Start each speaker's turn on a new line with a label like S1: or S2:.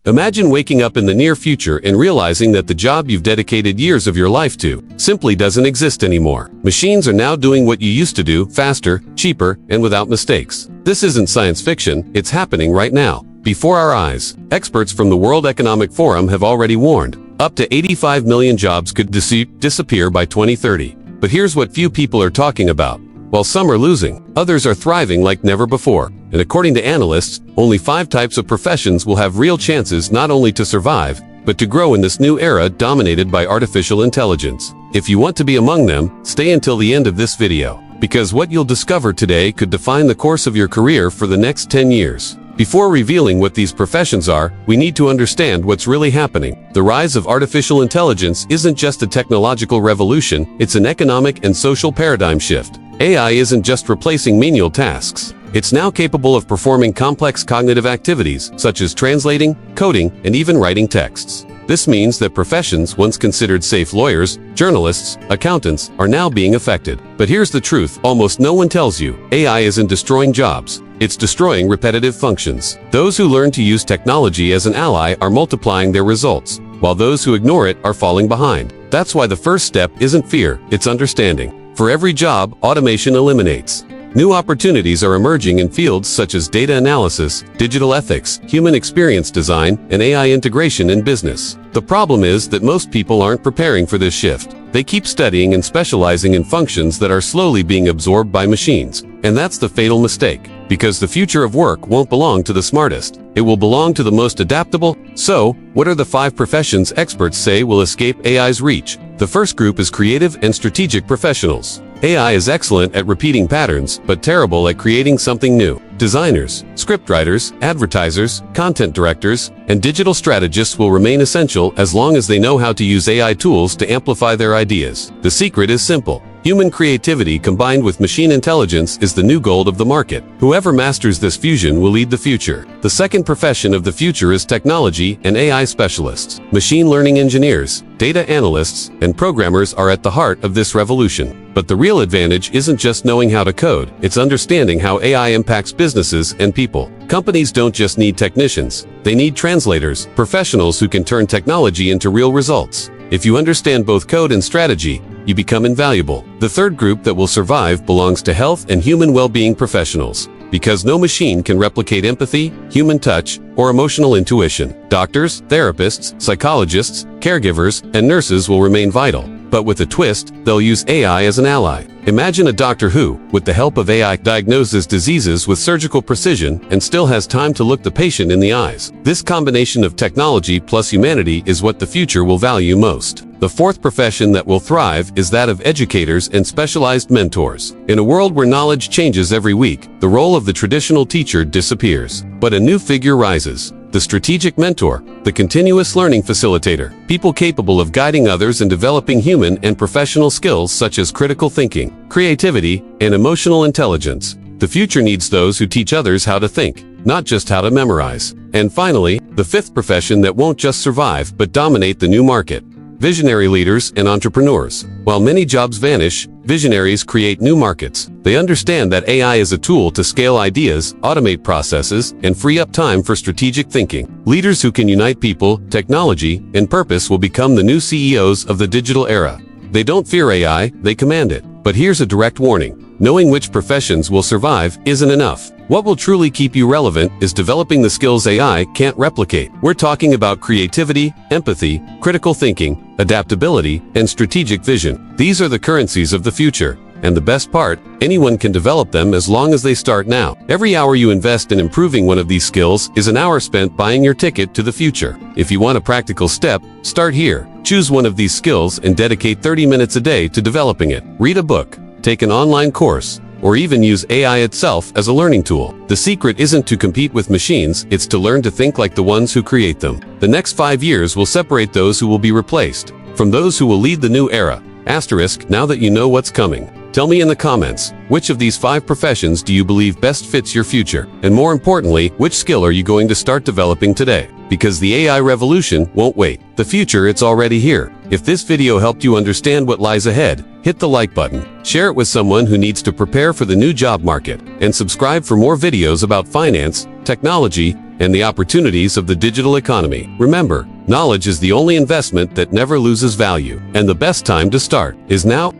S1: Imagine waking up in the near future and realizing that the job you've dedicated years of your life to simply doesn't exist anymore. Machines are now doing what you used to do faster, cheaper, and without mistakes. This isn't science fiction, it's happening right now, before our eyes. Experts from the World Economic Forum have already warned, up to 85 million jobs could disappear by 2030. But here's what few people are talking about. While some are losing, others are thriving like never before. And according to analysts, only 5 types of professions will have real chances not only to survive, but to grow in this new era dominated by artificial intelligence. If you want to be among them, stay until the end of this video, because what you'll discover today could define the course of your career for the next 10 years. Before revealing what these professions are, we need to understand what's really happening. The rise of artificial intelligence isn't just a technological revolution, it's an economic and social paradigm shift. AI isn't just replacing menial tasks. It's now capable of performing complex cognitive activities, such as translating, coding, and even writing texts. This means that professions once considered safe lawyers, journalists, accountants, are now being affected. But here's the truth, almost no one tells you. AI isn't destroying jobs. It's destroying repetitive functions. Those who learn to use technology as an ally are multiplying their results, while those who ignore it are falling behind. That's why the first step isn't fear, it's understanding. For every job, automation eliminates. New opportunities are emerging in fields such as data analysis, digital ethics, human experience design, and AI integration in business. The problem is that most people aren't preparing for this shift. They keep studying and specializing in functions that are slowly being absorbed by machines. And that's the fatal mistake. Because the future of work won't belong to the smartest. It will belong to the most adaptable. So, what are the 5 professions experts say will escape AI's reach? The first group is creative and strategic professionals. AI is excellent at repeating patterns, but terrible at creating something new. Designers, scriptwriters, advertisers, content directors, and digital strategists will remain essential as long as they know how to use AI tools to amplify their ideas. The secret is simple. Human creativity combined with machine intelligence is the new gold of the market. Whoever masters this fusion will lead the future. The second profession of the future is technology and AI specialists. Machine learning engineers, data analysts, and programmers are at the heart of this revolution. But the real advantage isn't just knowing how to code, it's understanding how AI impacts businesses and people. Companies don't just need technicians, they need translators, professionals who can turn technology into real results. If you understand both code and strategy, you become invaluable. The third group that will survive belongs to health and human well-being professionals. Because no machine can replicate empathy, human touch, or emotional intuition. Doctors, therapists, psychologists, caregivers, and nurses will remain vital. But with a twist, they'll use AI as an ally. Imagine a doctor who, with the help of AI, diagnoses diseases with surgical precision and still has time to look the patient in the eyes. This combination of technology plus humanity is what the future will value most. The fourth profession that will thrive is that of educators and specialized mentors. In a world where knowledge changes every week, the role of the traditional teacher disappears. But a new figure rises. The strategic mentor, the continuous learning facilitator, people capable of guiding others and developing human and professional skills such as critical thinking, creativity, and emotional intelligence. The future needs those who teach others how to think, not just how to memorize. And finally, the fifth profession that won't just survive but dominate the new market. Visionary leaders and entrepreneurs. While many jobs vanish, visionaries create new markets. They understand that AI is a tool to scale ideas, automate processes, and free up time for strategic thinking. Leaders who can unite people, technology, and purpose will become the new CEOs of the digital era. They don't fear AI, they command it. But here's a direct warning. Knowing which professions will survive isn't enough. What will truly keep you relevant is developing the skills AI can't replicate. We're talking about creativity, empathy, critical thinking, adaptability, and strategic vision. These are the currencies of the future. And the best part, anyone can develop them as long as they start now. Every hour you invest in improving one of these skills is an hour spent buying your ticket to the future. If you want a practical step, start here. Choose one of these skills and dedicate 30 minutes a day to developing it. Read a book, take an online course, or even use AI itself as a learning tool. The secret isn't to compete with machines, it's to learn to think like the ones who create them. The next 5 years will separate those who will be replaced from those who will lead the new era. Asterisk, now that you know what's coming. Tell me in the comments, which of these 5 professions do you believe best fits your future? And more importantly, which skill are you going to start developing today? Because the AI revolution won't wait. The future, it's already here. If this video helped you understand what lies ahead, hit the like button, share it with someone who needs to prepare for the new job market, and subscribe for more videos about finance, technology, and the opportunities of the digital economy. Remember, knowledge is the only investment that never loses value, and the best time to start is now.